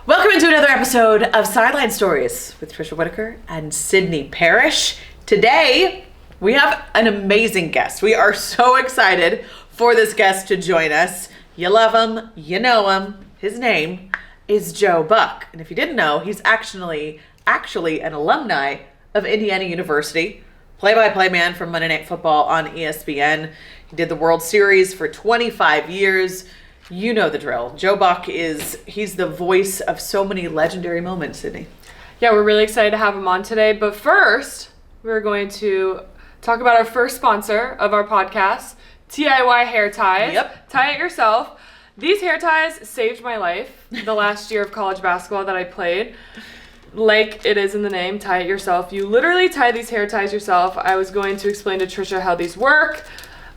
Welcome into another episode of Sideline Stories with Tricia, Whitaker, and Sydney Parrish. Today, we have an amazing guest. We are so excited for this guest to join us. You love him, you know him. His name is Joe Buck. And if you didn't know, he's actually an alumni of Indiana University, play-by-play man from Monday Night Football on ESPN. He did the World Series for 25 years. You know the drill. Joe Buck he's the voice of so many legendary moments, Sydney. Yeah, we're really excited to have him on today. But first, we're going to talk about our first sponsor of our podcast, TIY Hair Ties. Yep. Tie it yourself. These hair ties saved my life the last year of college basketball that I played. Like it is in the name, tie it yourself. You literally tie these hair ties yourself. I was going to explain to Tricia how these work.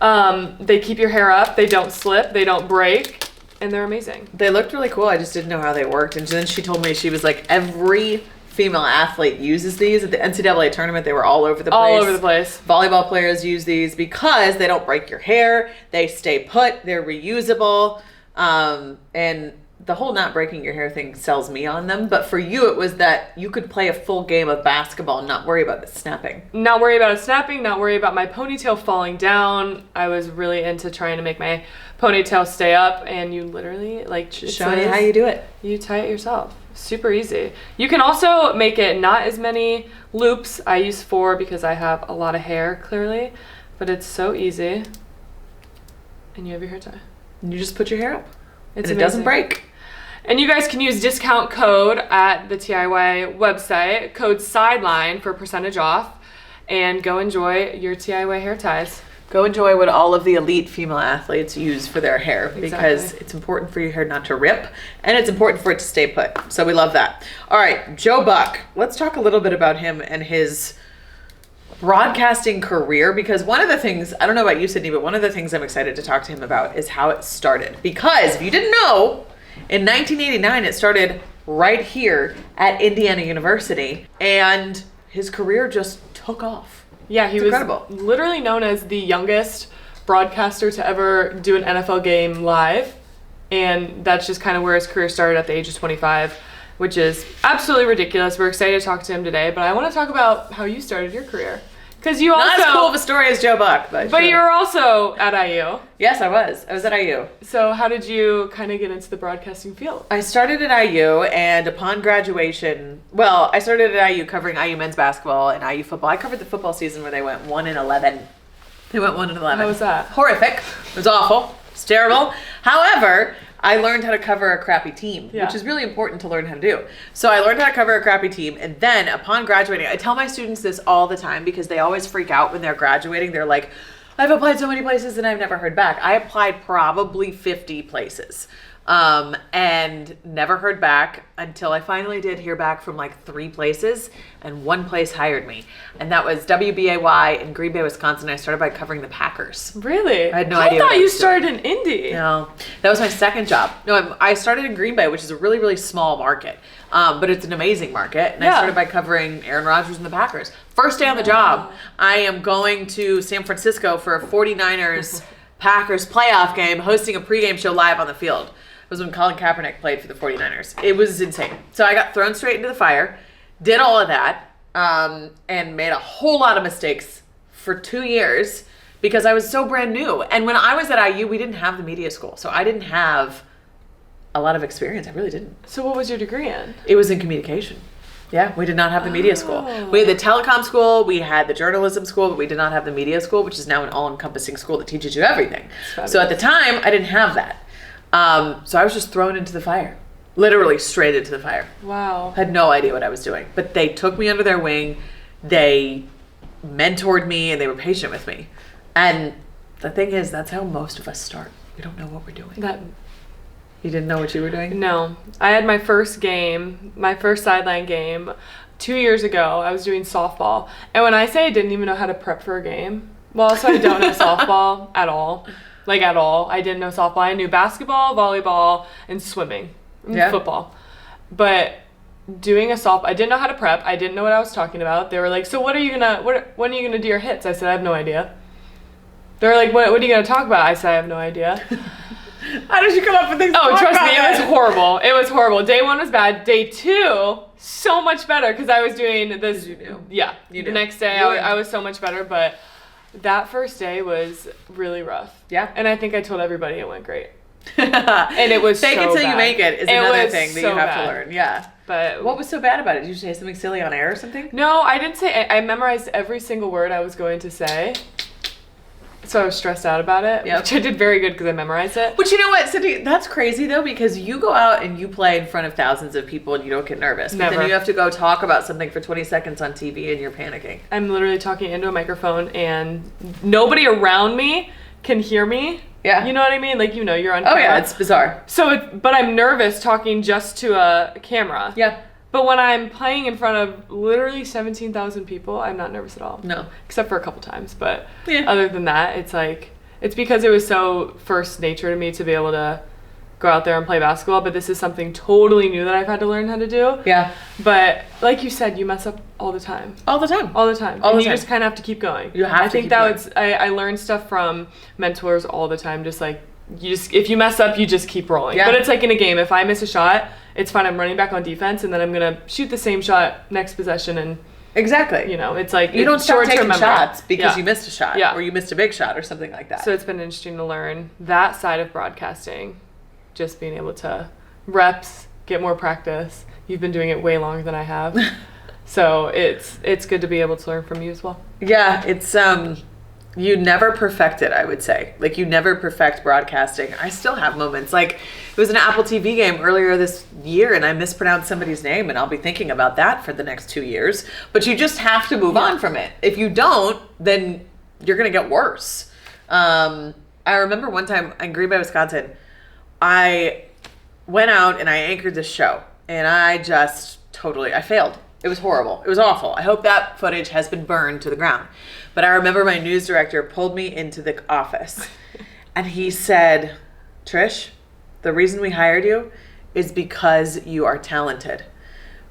They keep your hair up, they don't slip, they don't break, and they're amazing. They looked really cool. I just didn't know how they worked. And then she told me, she was like, every female athlete uses these. At the NCAA tournament, they were all over the place. All over the place. Volleyball players use these because they don't break your hair, they stay put, they're reusable, and the whole not breaking your hair thing sells me on them. But for you, it was that you could play a full game of basketball and not worry about it snapping. Not worry about it snapping, not worry about my ponytail falling down. I was really into trying to make my ponytail stay up, and you literally, Show me how you do it. You tie it yourself. Super easy. You can also make it not as many loops. I use 4 because I have a lot of hair, clearly. But it's so easy. And you have your hair tie. And you just put your hair up. It's and it doesn't break. And you guys can use discount code at the TIY website, code SIDELINE for percentage off, and go enjoy your TIY hair ties. Go enjoy what all of the elite female athletes use for their hair, Exactly. because it's important for your hair not to rip, and it's important for it to stay put. So we love that. All right, Joe Buck. Let's talk a little bit about him and his broadcasting career, because one of the things, I don't know about you, Sydney, but one of the things I'm excited to talk to him about is how it started. Because if you didn't know, in 1989, it started right here at Indiana University, and his career just took off. Yeah, he was incredible. Literally known as the youngest broadcaster to ever do an NFL game live, and that's just kind of where his career started at the age of 25, which is absolutely ridiculous. We're excited to talk to him today, but I want to talk about how you started your career. Because you also... Not as cool of a story as Joe Buck, but sure. you were also at IU. Yes, I was. I was at IU. So how did you kind of get into the broadcasting field? I started at IU, and upon graduation... Well, I started at IU covering IU men's basketball and IU football. I covered the football season where they went 1-11. They went 1-11. How was that? Horrific. It was awful. It's terrible. However, I learned how to cover a crappy team, which is really important to learn how to do. So I learned how to cover a crappy team, and then upon graduating, I tell my students this all the time because they always freak out when they're graduating. They're like, I've applied so many places and I've never heard back. I applied probably 50 places and never heard back until I finally did hear back from like 3 places, and one place hired me. And that was WBAY in Green Bay, Wisconsin. I started by covering the Packers. Really? I had no idea. I thought you started in Indy. No, that was my second job. No, I started in Green Bay, which is a really, really small market, but it's an amazing market. And I started by covering Aaron Rodgers and the Packers. First day on the job, I am going to San Francisco for a 49ers Packers playoff game, hosting a pregame show live on the field. It was when Colin Kaepernick played for the 49ers. It was insane. So I got thrown straight into the fire, did all of that, and made a whole lot of mistakes for 2 years because I was so brand new. And when I was at IU, we didn't have the media school. So I didn't have a lot of experience. I really didn't. So what was your degree in? It was in communication. Yeah, we did not have the media school. We had the telecom school, we had the journalism school, but we did not have the media school, which is now an all-encompassing school that teaches you everything. So at the time, I didn't have that. So I was just thrown into the fire. Literally straight into the fire. Wow. Had no idea what I was doing. But they took me under their wing. They mentored me, and they were patient with me. And the thing is, that's how most of us start. We don't know what we're doing. You didn't know what you were doing? No. I had my first sideline game 2 years ago. I was doing softball. And when I say I didn't even know how to prep for a game, well, so I don't know softball at all. Like, at all. I didn't know softball. I knew basketball, volleyball, and swimming. And football. But doing a softball, I didn't know how to prep. I didn't know what I was talking about. They were like, so when are you gonna do your hits? I said, I have no idea. They were like, what are you gonna talk about? I said, I have no idea. How did you come up with things? Oh, trust me, it was horrible. It was horrible. Day 1 was bad. Day 2, so much better because I was doing this. You knew. Yeah. You the knew. next day, I was so much better, but that first day was really rough. Yeah. And I think I told everybody it went great. And it was fake so it till bad. you make it is It another was thing that so you have bad. to learn. Yeah. But What was so bad about it? Did you say something silly on air or something? no, I didn't say. I memorized every single word I was going to say. So I was stressed out about it, Yep. which I did very good because I memorized it. But you know what, Cindy? That's crazy though, because you go out and you play in front of thousands of people and you don't get nervous. But Never. then you have to go talk about something for 20 seconds on TV and you're panicking. I'm literally talking into a microphone and nobody around me can hear me. Yeah. You know what I mean? Like, you're on Oh camera. yeah, it's bizarre. But I'm nervous talking just to a camera. Yeah. But when I'm playing in front of literally 17,000 people, I'm not nervous at all. No. Except for a couple times. But Yeah. other than that, it's because it was so first nature to me to be able to go out there and play basketball. But this is something totally new that I've had to learn how to do. Yeah. But like you said, you mess up all the time. All the time. All the time. All and the you time. just kind of have to keep going. You have to I think keep that going. was, I learned stuff from mentors all the time. Just like, if you mess up, you just keep rolling. Yeah. But it's like in a game, if I miss a shot, it's fine. I'm running back on defense and then I'm going to shoot the same shot next possession. And, Exactly. it's like, You don't it's stop short-term taking memory. shots because Yeah. you missed a shot Yeah. or you missed a big shot or something like that. So it's been interesting to learn that side of broadcasting, just being able to reps, get more practice. You've been doing it way longer than I have. So it's good to be able to learn from you as well. Yeah, it's you never perfect it, I would say. Like you never perfect broadcasting. I still have moments. Like it was an Apple TV game earlier this year and I mispronounced somebody's name and I'll be thinking about that for the next 2 years. But you just have to move on from it. If you don't, then you're gonna get worse. I remember one time in Green Bay, Wisconsin, I went out and I anchored this show and I failed. It was horrible. It was awful. I hope that footage has been burned to the ground. But I remember my news director pulled me into the office and he said, Trish, the reason we hired you is because you are talented.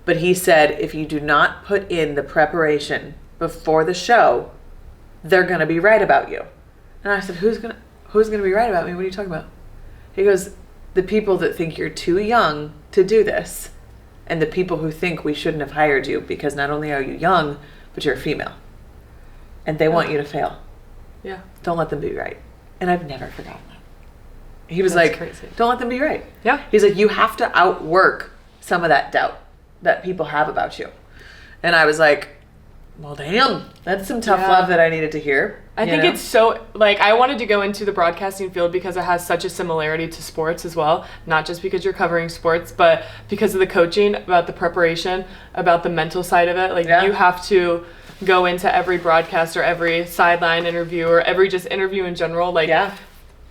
But he said, if you do not put in the preparation before the show, they're going to be right about you. And I said, who's going to be right about me? What are you talking about? He goes, the people that think you're too young to do this. And the people who think we shouldn't have hired you because not only are you young, but you're a female. And they want you to fail. Yeah. Don't let them be right. And I've never forgotten that. He was That's like, crazy. don't let them be right. Yeah. He's like, you have to outwork some of that doubt that people have about you. And I was like, well, damn, that's some tough love that I needed to hear. I think it's so, like, I wanted to go into the broadcasting field because it has such a similarity to sports as well. Not just because you're covering sports, but because of the coaching, about the preparation, about the mental side of it. Like, you have to go into every broadcast or every sideline interview or every just interview in general. Like,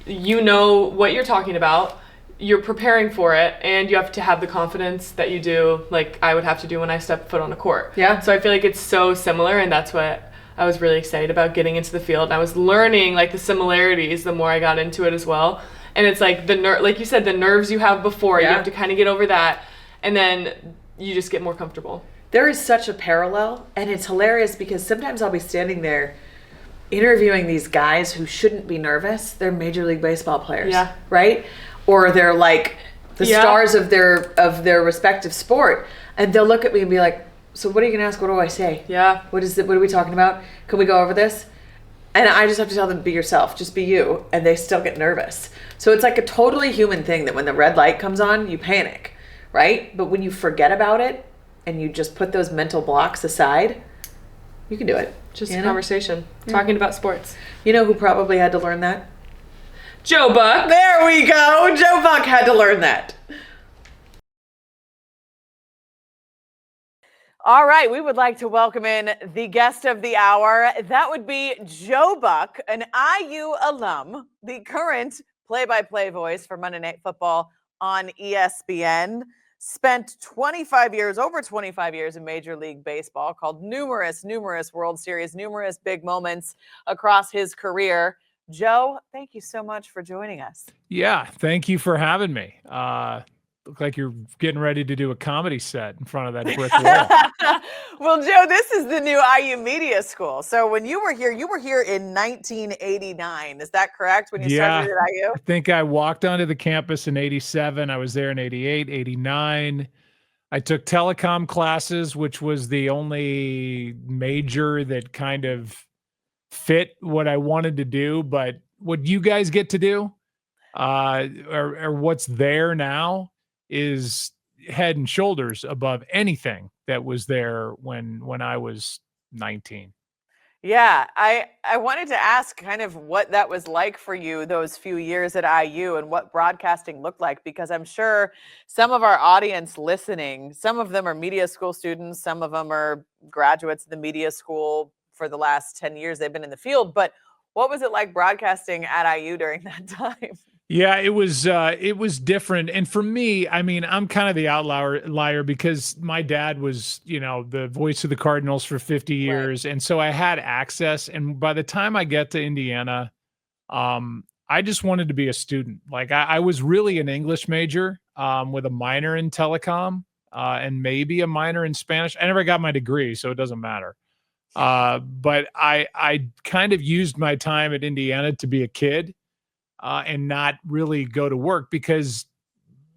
you know what you're talking about. You're preparing for it, and you have to have the confidence that you do, like I would have to do when I step foot on a court. Yeah. So I feel like it's so similar, and that's what I was really excited about getting into the field. And I was learning like the similarities the more I got into it as well. And it's like like you said, the nerves you have before, you have to kind of get over that, and then you just get more comfortable. There is such a parallel, and it's hilarious because sometimes I'll be standing there interviewing these guys who shouldn't be nervous. They're Major League Baseball players, right? Or they're like the stars of their respective sport, and they'll look at me and be like, so what are you gonna ask? What do I say? Yeah. What are we talking about? Can we go over this? And I just have to tell them, be yourself, just be you, and they still get nervous. So it's like a totally human thing that when the red light comes on, you panic, right? But when you forget about it and you just put those mental blocks aside, you can do it. Just a conversation, talking about sports. You know who probably had to learn that? Joe Buck. There we go. Joe Buck had to learn that. All right, we would like to welcome in the guest of the hour. That would be Joe Buck, an IU alum, the current play-by-play voice for Monday Night Football on ESPN. Spent over 25 years in Major League Baseball, called numerous World Series, numerous big moments across his career. Joe, thank you so much for joining us. Yeah, thank you for having me. Look like you're getting ready to do a comedy set in front of that brick wall. Well, Joe, this is the new IU Media School. So when you were here in 1989. Is that correct? When you started at IU? I think I walked onto the campus in 87. I was there in 88, 89. I took telecom classes, which was the only major that kind of fit what I wanted to do. But what you guys get to do, or what's there now, is head and shoulders above anything that was there when I was 19. Yeah, I wanted to ask kind of what that was like for you those few years at IU and what broadcasting looked like, because I'm sure some of our audience listening, some of them are media school students, some of them are graduates of the media school for the last 10 years they've been in the field, but what was it like broadcasting at IU during that time? Yeah, it was different. And for me, I mean, I'm kind of the outlier because my dad was, the voice of the Cardinals for 50 years. Right. And so I had access. And by the time I get to Indiana, I just wanted to be a student. Like I was really an English major, with a minor in telecom, and maybe a minor in Spanish. I never got my degree, so it doesn't matter. But I kind of used my time at Indiana to be a kid. And not really go to work, because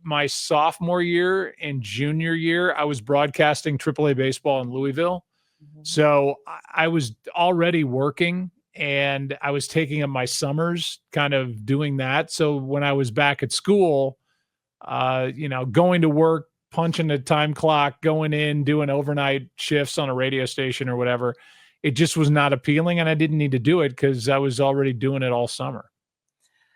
my sophomore year and junior year, I was broadcasting AAA baseball in Louisville. Mm-hmm. So I was already working, and I was taking up my summers kind of doing that. So when I was back at school, going to work, punching the time clock, going in, doing overnight shifts on a radio station or whatever, it just was not appealing. And I didn't need to do it because I was already doing it all summer.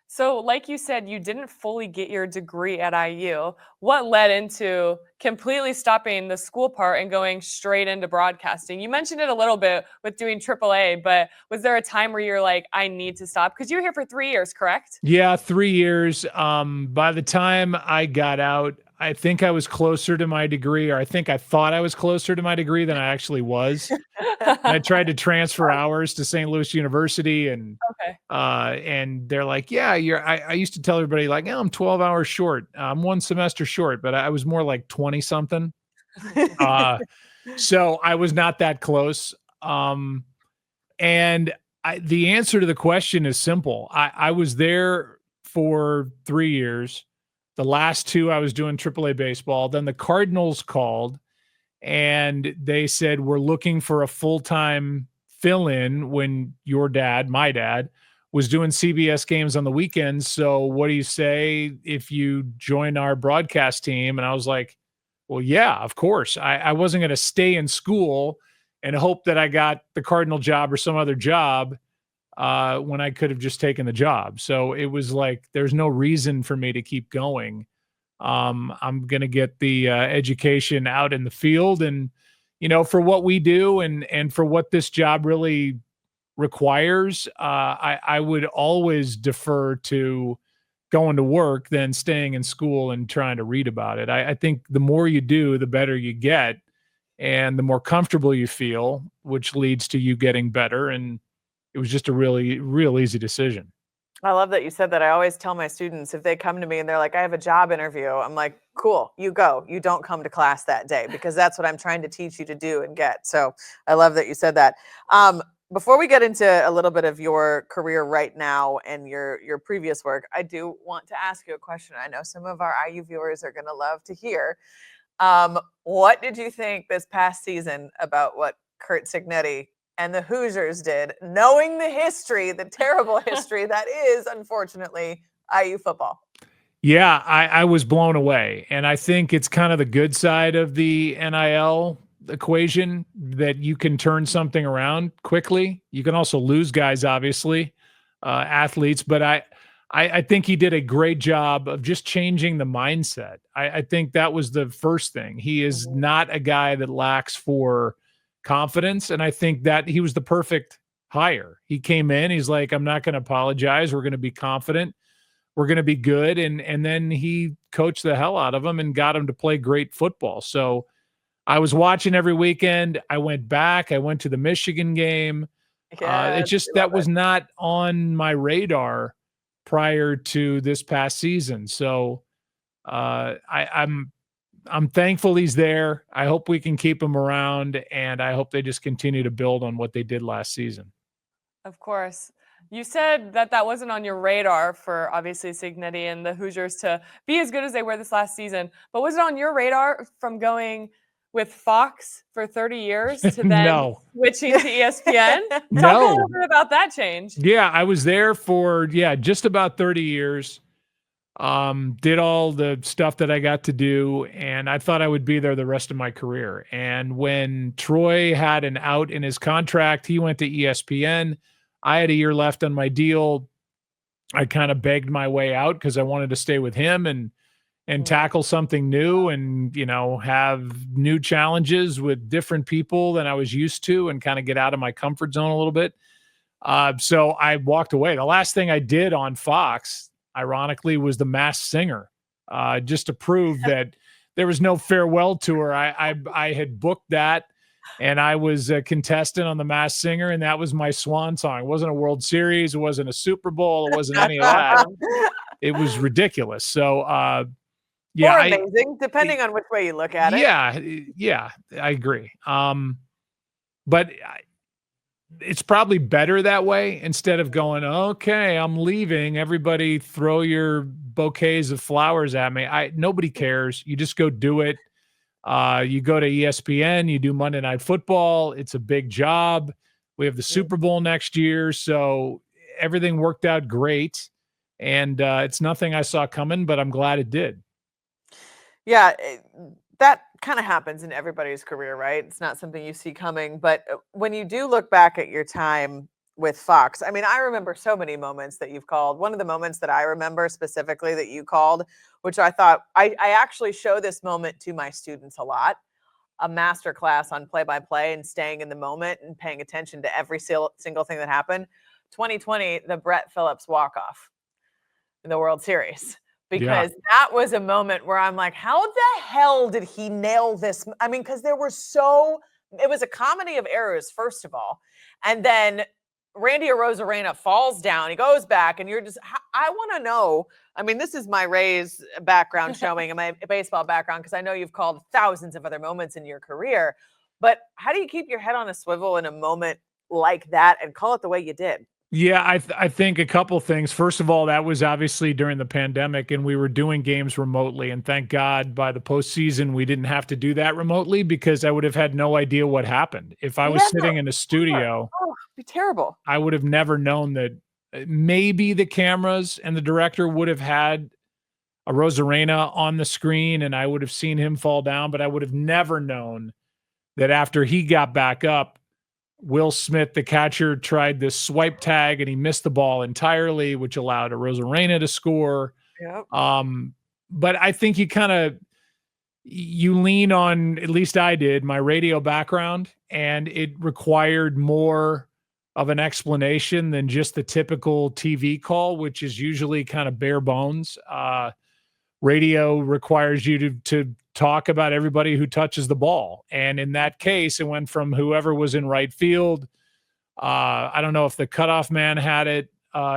So like you said, you didn't fully get your degree at IU. What led into completely stopping the school part and going straight into broadcasting? You mentioned it a little bit with doing AAA, but was there a time where you're like, I need to stop? Because you were here for 3 years, correct? Yeah, 3 years. By the time I got out, I think I was closer to my degree, or I think I thought I was closer to my degree than I actually was. I tried to transfer hours to St. Louis University, and and they're like, yeah, I used to tell everybody like, I'm 12 hours short. I'm one semester short, but I was more like 20 something. So I was not that close. And the answer to the question is simple. I was there for 3 years. The last 2, I was doing AAA baseball. Then the Cardinals called, and they said, we're looking for a full-time fill-in when my dad, was doing CBS games on the weekends. So what do you say if you join our broadcast team? And I was like, well, yeah, of course. I wasn't going to stay in school and hope that I got the Cardinal job or some other job when I could have just taken the job. So it was like, there's no reason for me to keep going. I'm going to get the education out in the field, and, for what we do and for what this job really requires, I would always defer to going to work than staying in school and trying to read about it. I think the more you do, the better you get, and the more comfortable you feel, which leads to you getting better. And it was just a real easy decision. I love that you said that. I always tell my students, if they come to me and they're like, I have a job interview, I'm like, cool, you go. You don't come to class that day, because that's what I'm trying to teach you to do and get. So I love that you said that. Before we get into a little bit of your career right now and your previous work, I do want to ask you a question. I know some of our IU viewers are going to love to hear. What did you think this past season about what Curt Cignetti and the Hoosiers did, knowing the history, the terrible history that is, unfortunately, IU football? Yeah, I was blown away. And I think it's kind of the good side of the NIL equation, that you can turn something around quickly. You can also lose guys, obviously, athletes. But I think he did a great job of just changing the mindset. I think that was the first thing. He is not a guy that lacks for confidence, and I think that he was the perfect hire. He came in, he's like, I'm not going to apologize. We're going to be confident. We're going to be good. And then he coached the hell out of him and got him to play great football. So I was watching every weekend. I went back. I went to the Michigan game. It just, that was not on my radar prior to this past season. So I'm I'm thankful he's there. I hope we can keep him around, and I hope they just continue to build on what they did last season. Of course. You said that wasn't on your radar for obviously Cignetti and the Hoosiers to be as good as they were this last season, but was it on your radar from going with Fox for 30 years to then No. switching to ESPN? Talk a No. little bit about that change. Yeah, I was there for just about 30 years. Did all the stuff that I got to do, and I thought I would be there the rest of my career. And when Troy had an out in his contract, he went to ESPN. I had a year left on my deal. I kind of begged my way out because I wanted to stay with him and tackle something new and, have new challenges with different people than I was used to and kind of get out of my comfort zone a little bit. So I walked away. The last thing I did on Fox, ironically, was The Masked Singer, just to prove that there was no farewell tour. I had booked that, and I was a contestant on The Masked Singer, and that was my swan song. It wasn't a World Series. It wasn't a Super Bowl. It wasn't any of that. It was ridiculous. So, or amazing, depending on which way you look at it. Yeah, I agree. But it's probably better that way instead of going, okay, I'm leaving. Everybody throw your bouquets of flowers at me. Nobody cares. You just go do it. You go to ESPN, you do Monday Night Football. It's a big job. We have the Super Bowl next year. So everything worked out great. And it's nothing I saw coming, but I'm glad it did. Yeah, that kind of happens in everybody's career, right? It's not something you see coming. But when you do look back at your time with Fox, I mean, I remember so many moments that you've called. One of the moments that I remember specifically that you called, which I thought I actually show this moment to my students a lot, a master class on play-by-play and staying in the moment and paying attention to every single thing that happened. 2020, the Brett Phillips walk-off in the World Series. Because that was a moment where I'm like, how the hell did he nail this? I mean, because it was a comedy of errors, first of all. And then Randy Arozarena falls down. He goes back, and you're just, I want to know. I mean, this is my Rays background showing and my baseball background, because I know you've called thousands of other moments in your career. But how do you keep your head on a swivel in a moment like that and call it the way you did? Yeah, I think a couple things. First of all, that was obviously during the pandemic, and we were doing games remotely. And thank God by the postseason, we didn't have to do that remotely, because I would have had no idea what happened. If I was sitting in a studio, it'd be terrible. I would have never known that maybe the cameras and the director would have had a Arozarena on the screen and I would have seen him fall down, but I would have never known that after he got back up, Will Smith, the catcher, tried this swipe tag and he missed the ball entirely, which allowed Arozarena to score. Yep. But I think you lean on, at least I did, my radio background, and it required more of an explanation than just the typical TV call, which is usually kind of bare bones. Radio requires you to talk about everybody who touches the ball. And in that case, it went from whoever was in right field. I don't know if the cutoff man had it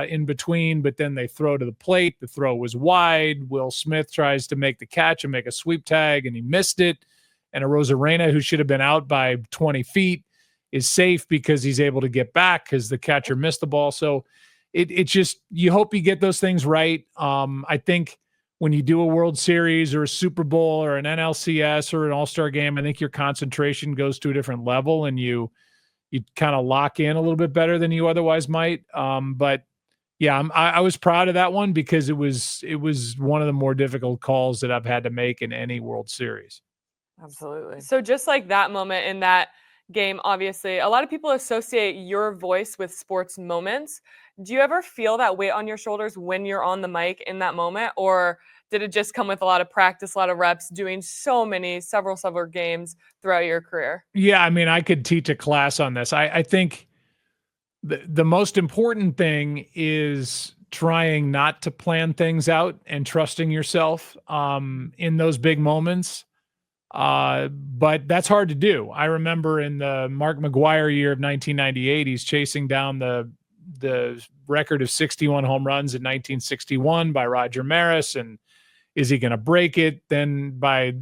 in between, but then they throw to the plate. The throw was wide. Will Smith tries to make the catch and make a sweep tag, and he missed it. And Arozarena, who should have been out by 20 feet, is safe because he's able to get back because the catcher missed the ball. So it just, you hope you get those things right. I think when you do a World Series or a Super Bowl or an NLCS or an All-Star game, I think your concentration goes to a different level and you kind of lock in a little bit better than you otherwise might. But yeah, I was proud of that one because it was one of the more difficult calls that I've had to make in any World Series. Absolutely. So just like that moment in that game, obviously, a lot of people associate your voice with sports moments. Do you ever feel that weight on your shoulders when you're on the mic in that moment? Or did it just come with a lot of practice, a lot of reps, doing several games throughout your career? Yeah, I mean, I could teach a class on this. I think the most important thing is trying not to plan things out and trusting yourself in those big moments. But that's hard to do. I remember in the Mark McGwire year of 1998, he's chasing down the record of 61 home runs in 1961 by Roger Maris. And Is he going to break it? Then by,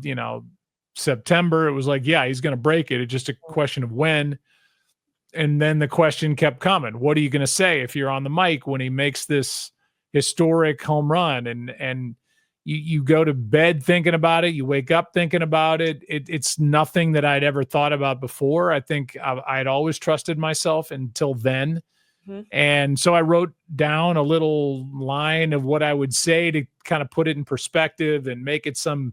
September, it was like, yeah, he's going to break it. It's just a question of when. And then the question kept coming. What are you going to say if you're on the mic when he makes this historic home run? And you go to bed thinking about it. You wake up thinking about it. It's nothing that I'd ever thought about before. I think I'd always trusted myself until then. Mm-hmm. And so I wrote down a little line of what I would say to kind of put it in perspective and make it some,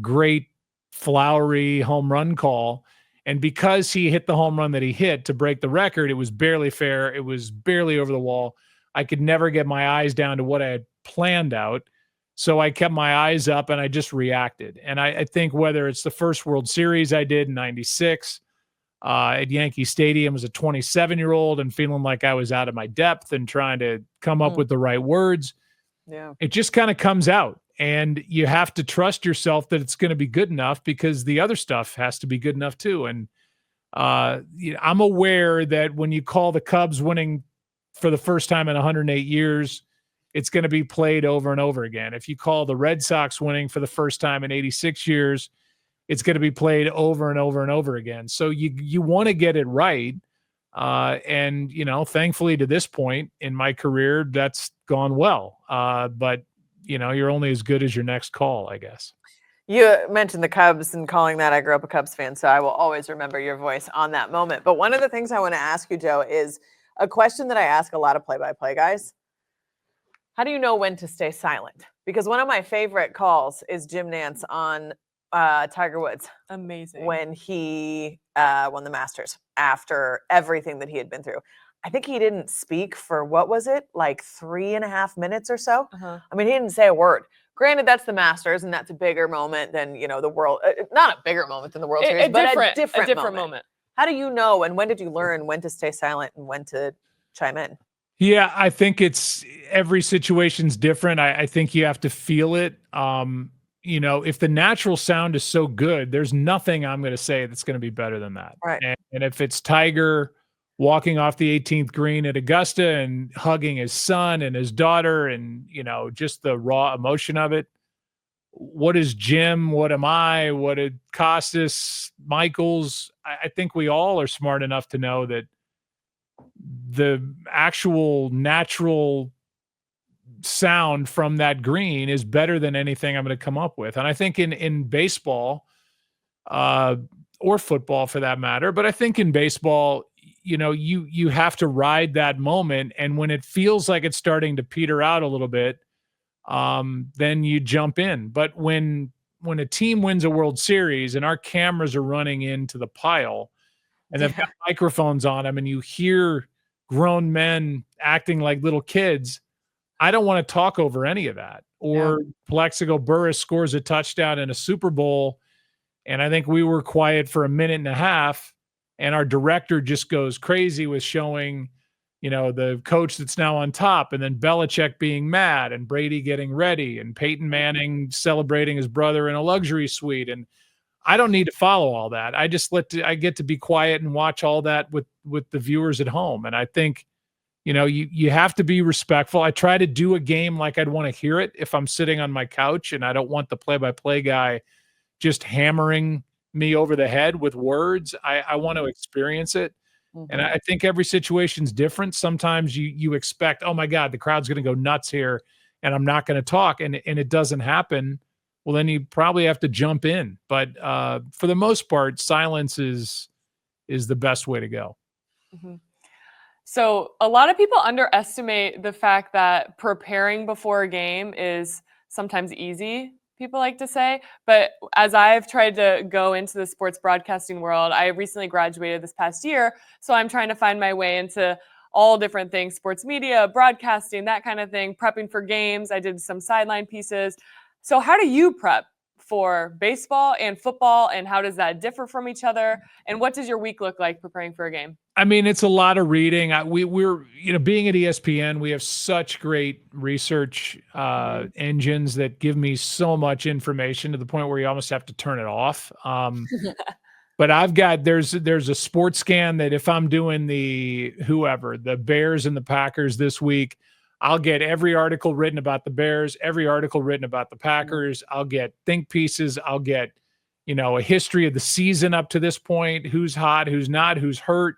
great flowery home run call. And because he hit the home run that he hit to break the record, it was barely fair. It was barely over the wall. I could never get my eyes down to what I had planned out. So I kept my eyes up and I just reacted. And I think whether it's the first World Series I did in 96 at Yankee Stadium as a 27-year-old and feeling like I was out of my depth and trying to come up with the right words, it just kind of comes out. And you have to trust yourself that it's going to be good enough because the other stuff has to be good enough too. And I'm aware that when you call the Cubs winning for the first time in 108 years, it's going to be played over and over again. If you call the Red Sox winning for the first time in 86 years, it's going to be played over and over and over again. So you want to get it right. And, thankfully to this point in my career, that's gone well. But, you're only as good as your next call, I guess. You mentioned the Cubs and calling that. I grew up a Cubs fan, so I will always remember your voice on that moment. But one of the things I want to ask you, Joe, is a question that I ask a lot of play-by-play guys. How do you know when to stay silent? Because one of my favorite calls is Jim Nantz on Tiger Woods. Amazing. When he won the Masters after everything that he had been through. I think he didn't speak for, what was it, like 3.5 minutes or so? Uh-huh. I mean, he didn't say a word. Granted, that's the Masters, and that's a bigger moment than, the world. Not a bigger moment than the World Series, but a different moment. How do you know, and when did you learn when to stay silent and when to chime in? Yeah, I think every situation's different. I think you have to feel it. If the natural sound is so good, there's nothing I'm going to say that's going to be better than that. Right. And if it's Tiger walking off the 18th green at Augusta and hugging his son and his daughter and, just the raw emotion of it, what is Jim? What am I? What did Costas, Michaels? I think we all are smart enough to know that the actual natural sound from that green is better than anything I'm going to come up with. And I think in baseball, or football for that matter, but I think in baseball, you have to ride that moment. And when it feels like it's starting to peter out a little bit, then you jump in. But when a team wins a World Series and our cameras are running into the pile and they've got microphones on them and you hear grown men acting like little kids, I don't want to talk over any of that. Or Plexico Burress scores a touchdown in a Super Bowl, and I think we were quiet for 1.5 minutes, and our director just goes crazy with showing, the coach that's now on top, and then Belichick being mad, and Brady getting ready, and Peyton Manning celebrating his brother in a luxury suite. And I don't need to follow all that. I just I get to be quiet and watch all that with the viewers at home. And I think, you have to be respectful. I try to do a game like I'd want to hear it if I'm sitting on my couch, and I don't want the play-by-play guy just hammering me over the head with words. I want to experience it. Mm-hmm. And I think every situation's different. Sometimes you expect, oh my God, the crowd's going to go nuts here and I'm not going to talk. And it doesn't happen. Well, then you probably have to jump in. But for the most part, silence is the best way to go. Mm-hmm. So a lot of people underestimate the fact that preparing before a game is sometimes easy, people like to say. But as I've tried to go into the sports broadcasting world, I recently graduated this past year. So I'm trying to find my way into all different things, sports media, broadcasting, that kind of thing, prepping for games. I did some sideline pieces. So how do you prep for baseball and football, and how does that differ from each other? And what does your week look like preparing for a game? I mean, it's a lot of reading. We're being at ESPN, we have such great research engines that give me so much information to the point where you almost have to turn it off. But there's a sports scan that if I'm doing the Bears and the Packers this week, I'll get every article written about the Bears, every article written about the Packers. I'll get think pieces. I'll get, a history of the season up to this point, who's hot, who's not, who's hurt,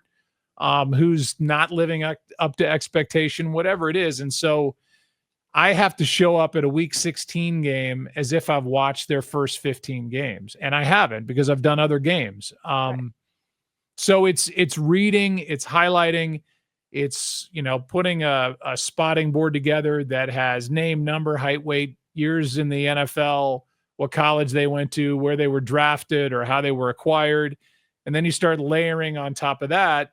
who's not living up to expectation, whatever it is. And so I have to show up at a week 16 game as if I've watched their first 15 games. And I haven't, because I've done other games. So it's reading, it's highlighting, it's, putting a spotting board together that has name, number, height, weight, years in the NFL, what college they went to, where they were drafted, or how they were acquired. And then you start layering on top of that,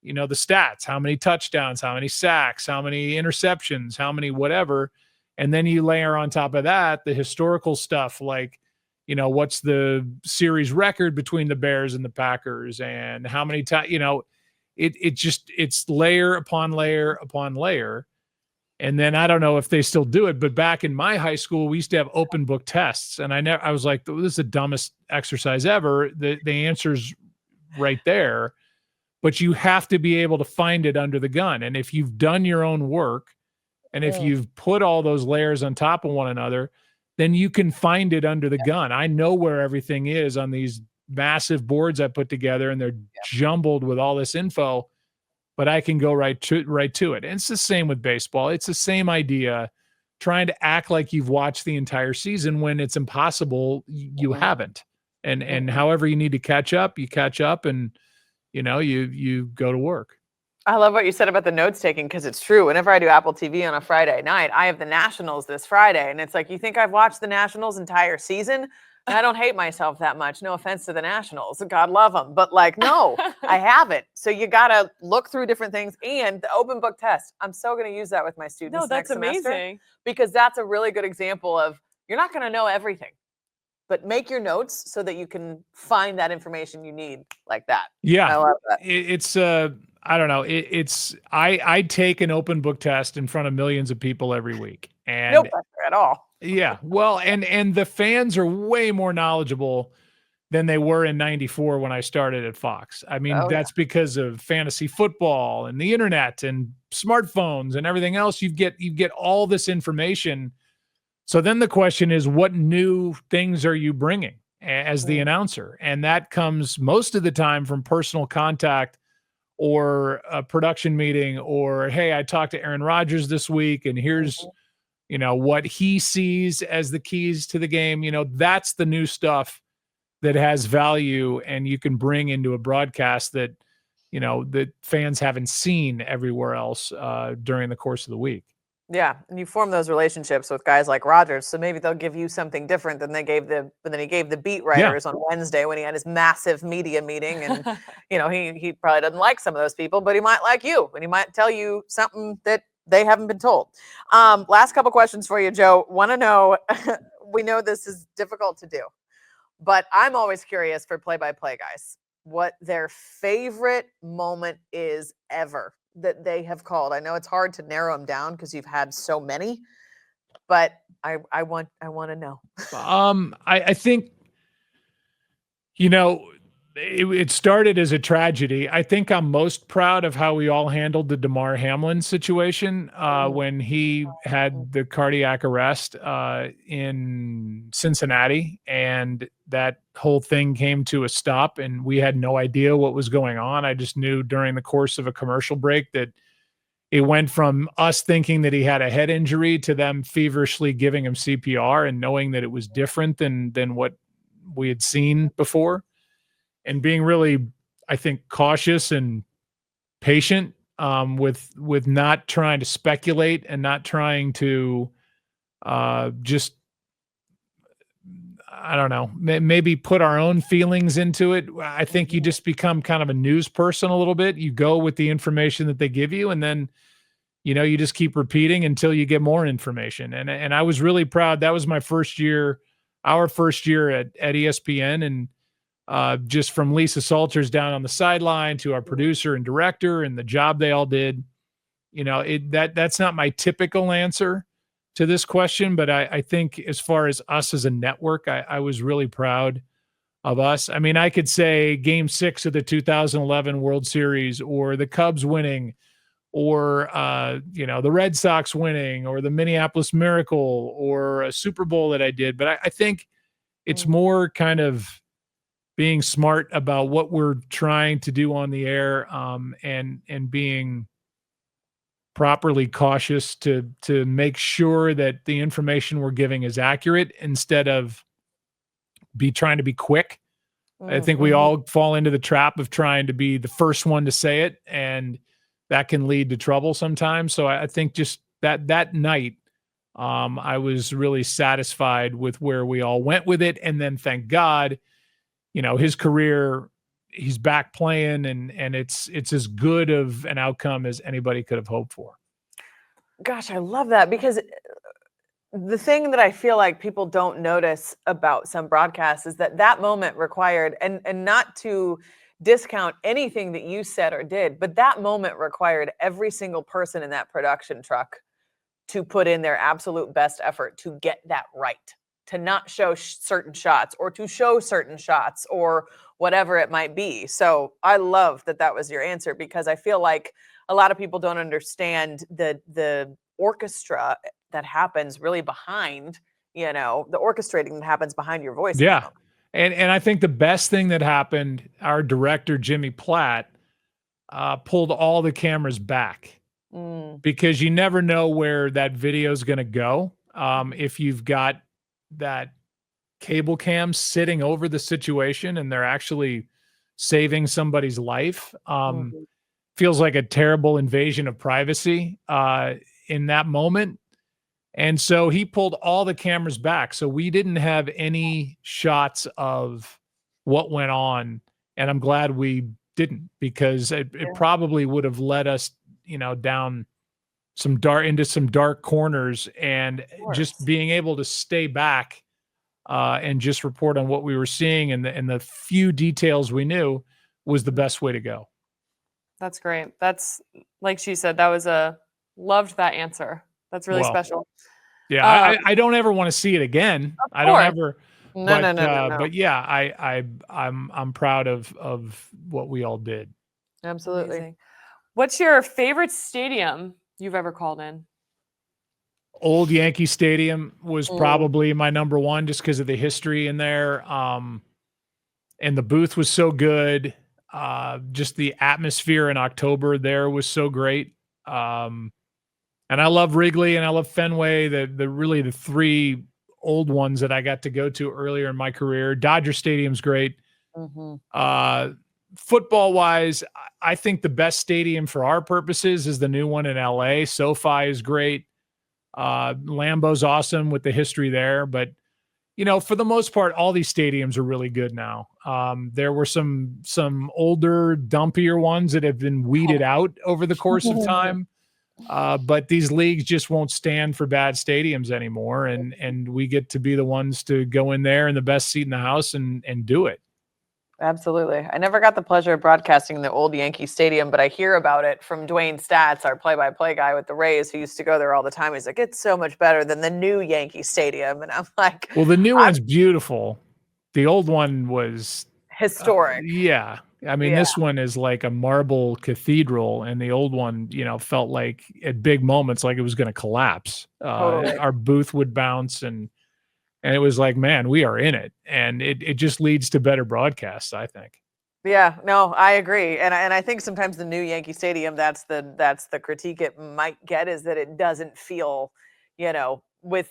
the stats, how many touchdowns, how many sacks, how many interceptions, how many whatever. And then you layer on top of that the historical stuff, like, what's the series record between the Bears and the Packers, and how many times, it's layer upon layer upon layer. And then I don't know if they still do it, but back in my high school, we used to have open book tests. And I was like, this is the dumbest exercise ever. The answer's right there. But you have to be able to find it under the gun. And if you've done your own work, and if you've put all those layers on top of one another, then you can find it under the gun. I know where everything is on these massive boards I put together, and they're jumbled with all this info, but I can go right to it. And it's the same with baseball. It's the same idea, trying to act like you've watched the entire season when it's impossible. You haven't. And however you need to catch up, you catch up, and you go to work. I love what you said about the notes taking, because it's true. Whenever I do Apple TV on a Friday night, I have the Nationals this Friday. And it's like, you think I've watched the Nationals entire season? And I don't hate myself that much. No offense to the Nationals. God love them. But no, I haven't. So you got to look through different things. And the open book test, I'm so going to use that with my students. No, that's amazing. Semester, because that's a really good example of, you're not going to know everything, but make your notes so that you can find that information you need like that. Yeah. I love that. It's I don't know. I take an open book test in front of millions of people every week, and no pressure at all. Yeah. Well, and the fans are way more knowledgeable than they were in '94 when I started at Fox. I mean, that's because of fantasy football and the internet and smartphones and everything else. You get all this information. So then the question is, what new things are you bringing as the announcer? And that comes most of the time from personal contact, or a production meeting, or, hey, I talked to Aaron Rodgers this week, and here's, what he sees as the keys to the game. That's the new stuff that has value, and you can bring into a broadcast that, that fans haven't seen everywhere else during the course of the week. Yeah, and you form those relationships with guys like Rodgers, so maybe they'll give you something different than he gave the beat writers on Wednesday when he had his massive media meeting. And he probably doesn't like some of those people, but he might like you, and he might tell you something that they haven't been told. Last couple questions for you, Joe. Want to know? We know this is difficult to do, but I'm always curious for play-by-play guys what their favorite moment is ever that they have called. I know it's hard to narrow them down because you've had so many, but I want to know. I think, it started as a tragedy. I think I'm most proud of how we all handled the Damar Hamlin situation when he had the cardiac arrest in Cincinnati, and that whole thing came to a stop, and we had no idea what was going on. I just knew during the course of a commercial break that it went from us thinking that he had a head injury to them feverishly giving him CPR and knowing that it was different than what we had seen before. And being really, I think, cautious and patient with not trying to speculate and not trying to just, I don't know, maybe put our own feelings into it. I think you just become kind of a news person a little bit. You go with the information that they give you, and then, you just keep repeating until you get more information. And I was really proud. That was my first year, our first year at ESPN, and just from Lisa Salters down on the sideline to our producer and director and the job they all did, that's not my typical answer to this question, but I think as far as us as a network, I was really proud of us. I mean, I could say Game 6 of the 2011 World Series, or the Cubs winning, or the Red Sox winning, or the Minneapolis Miracle, or a Super Bowl that I did. But I think it's more kind of being smart about what we're trying to do on the air, and being properly cautious to make sure that the information we're giving is accurate, instead of trying to be quick. I think we all fall into the trap of trying to be the first one to say it, and that can lead to trouble sometimes. So I think just that night, I was really satisfied with where we all went with it. And then thank God, his career, he's back playing, and it's as good of an outcome as anybody could have hoped for. Gosh, I love that, because the thing that I feel like people don't notice about some broadcasts is that moment required, and not to discount anything that you said or did, but that moment required every single person in that production truck to put in their absolute best effort to get that right, to not show certain shots, or to show certain shots, or whatever it might be. So I love that was your answer, because I feel like a lot of people don't understand the orchestra that happens really behind, the orchestrating that happens behind your voice. Yeah. And I think the best thing that happened, our director, Jimmy Platt, pulled all the cameras back, because you never know where that video is going to go. If you've got that cable cam sitting over the situation and they're actually saving somebody's life, feels like a terrible invasion of privacy in that moment. And so he pulled all the cameras back. So we didn't have any shots of what went on. And I'm glad we didn't, because it probably would have led us, down into some dark corners. And just being able to stay back and just report on what we were seeing and the few details we knew was the best way to go. That's great. That's, like she said, loved that answer. That's really special. Yeah, I don't ever want to see it again. I don't ever. No. But yeah, I'm proud of what we all did. Absolutely. Amazing. What's your favorite stadium you've ever called in? Old Yankee Stadium was probably my number one, just because of the history in there. And the booth was so good. Just the atmosphere in October there was so great. And I love Wrigley and I love Fenway, the three old ones that I got to go to earlier in my career. Dodger Stadium's great. Football wise, I think the best stadium for our purposes is the new one in LA. SoFi is great. Lambeau's awesome with the history there, but for the most part, all these stadiums are really good now. There were some older, dumpier ones that have been weeded out over the course of time. But these leagues just won't stand for bad stadiums anymore. And we get to be the ones to go in there in the best seat in the house and do it. Absolutely. I never got the pleasure of broadcasting the old Yankee Stadium, but I hear about it from Dwayne Stats, our play-by-play guy with the Rays, who used to go there all the time. He's like, it's so much better than the new Yankee Stadium. And I'm like, well, the new one's beautiful. The old one was historic. Yeah. I mean, this one is like a marble cathedral, and the old one, felt like at big moments like it was going to collapse. Totally. Our booth would bounce, and it was like, man, we are in it, and it just leads to better broadcasts, I think. Yeah, no, I agree, and I think sometimes the new Yankee Stadium, that's the critique it might get, is that it doesn't feel, with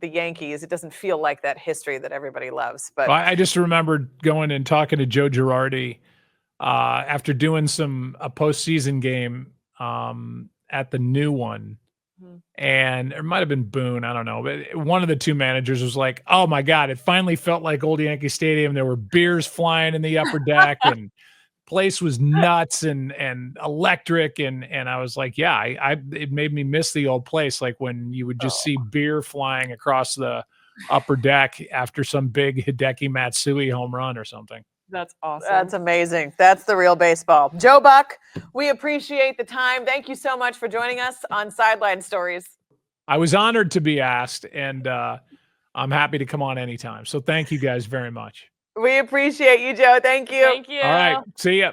the Yankees, it doesn't feel like that history that everybody loves. But I just remembered going and talking to Joe Girardi after doing a postseason game at the new one. And it might have been Boone, I don't know, but one of the two managers was like, oh my God, it finally felt like old Yankee Stadium. There were beers flying in the upper deck and place was nuts and electric. And I was like, yeah, it made me miss the old place. Like when you would just see beer flying across the upper deck after some big Hideki Matsui home run or something. That's awesome. That's amazing. That's the real baseball. Joe Buck, we appreciate the time. Thank you so much for joining us on Sideline Stories. I was honored to be asked, and I'm happy to come on anytime. So thank you guys very much. We appreciate you, Joe. Thank you. Thank you. All right. See ya.